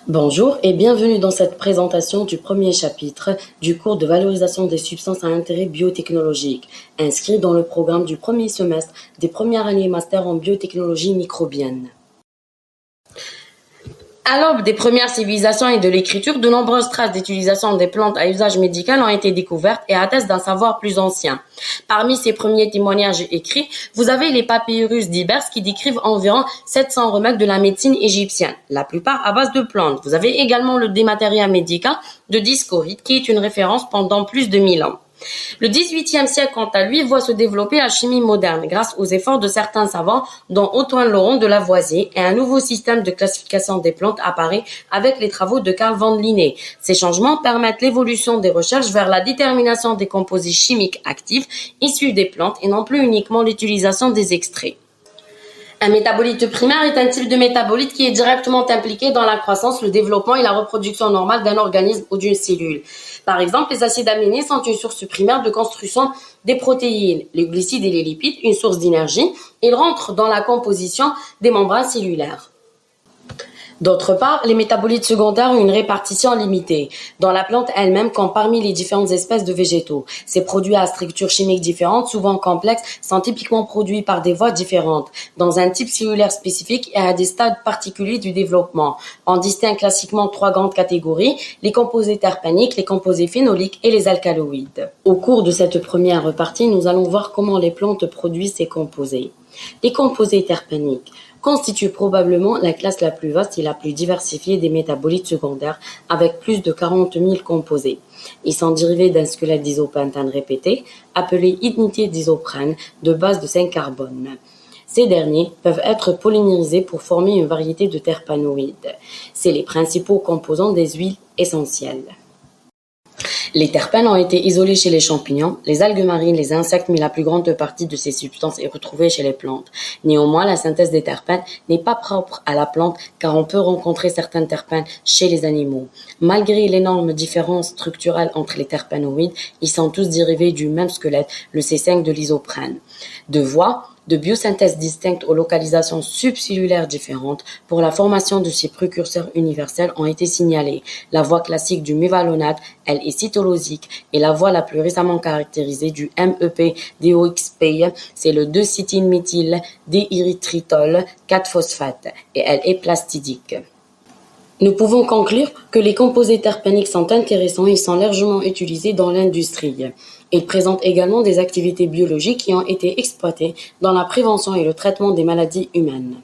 Bonjour et bienvenue dans cette présentation du premier chapitre du cours de valorisation des substances à intérêt biotechnologique, inscrit dans le programme du premier semestre des premières années master en biotechnologie microbienne. À l'aube des premières civilisations et de l'écriture, de nombreuses traces d'utilisation des plantes à usage médical ont été découvertes et attestent d'un savoir plus ancien. Parmi ces premiers témoignages écrits, vous avez les papyrus d'Ibers qui décrivent environ 700 remèdes de la médecine égyptienne, la plupart à base de plantes. Vous avez également le Démateria Medica de Dioscoride qui est une référence pendant plus de 1000 ans. Le XVIIIe siècle, quant à lui, voit se développer la chimie moderne grâce aux efforts de certains savants, dont Antoine Laurent de Lavoisier, et un nouveau système de classification des plantes apparaît avec les travaux de Carl von Linné. Ces changements permettent l'évolution des recherches vers la détermination des composés chimiques actifs issus des plantes et non plus uniquement l'utilisation des extraits. Un métabolite primaire est un type de métabolite qui est directement impliqué dans la croissance, le développement et la reproduction normale d'un organisme ou d'une cellule. Par exemple, les acides aminés sont une source primaire de construction des protéines, les glucides et les lipides, une source d'énergie. Ils rentrent dans la composition des membranes cellulaires. D'autre part, les métabolites secondaires ont une répartition limitée dans la plante elle-même comme parmi les différentes espèces de végétaux. Ces produits à structure chimique différente, souvent complexes, sont typiquement produits par des voies différentes, dans un type cellulaire spécifique et à des stades particuliers du développement. On distingue classiquement 3 grandes catégories, les composés terpéniques, les composés phénoliques et les alcaloïdes. Au cours de cette première partie, nous allons voir comment les plantes produisent ces composés. Les composés terpéniques constituent probablement la classe la plus vaste et la plus diversifiée des métabolites secondaires, avec plus de 40 000 composés. Ils sont dérivés d'un squelette d'isopentane répété, appelé unité d'isoprène, de base de 5 carbones. Ces derniers peuvent être polymérisés pour former une variété de terpénoïdes. C'est les principaux composants des huiles essentielles. Les terpènes ont été isolés chez les champignons, les algues marines, les insectes, mais la plus grande partie de ces substances est retrouvée chez les plantes. Néanmoins, la synthèse des terpènes n'est pas propre à la plante car on peut rencontrer certains terpènes chez les animaux. Malgré l'énorme différence structurelle entre les terpénoïdes, ils sont tous dérivés du même squelette, le C5 de l'isoprène. Deux voies de biosynthèse distinctes aux localisations subcellulaires différentes pour la formation de ces précurseurs universels ont été signalées. La voie classique du mévalonate, elle est cytolosique, et la voie la plus récemment caractérisée du MEP-DOXP, c'est le 2-cétylméthyl-déérythritol 4-phosphate, et elle est plastidique. Nous pouvons conclure que les composés terpéniques sont intéressants et sont largement utilisés dans l'industrie. Ils présentent également des activités biologiques qui ont été exploitées dans la prévention et le traitement des maladies humaines.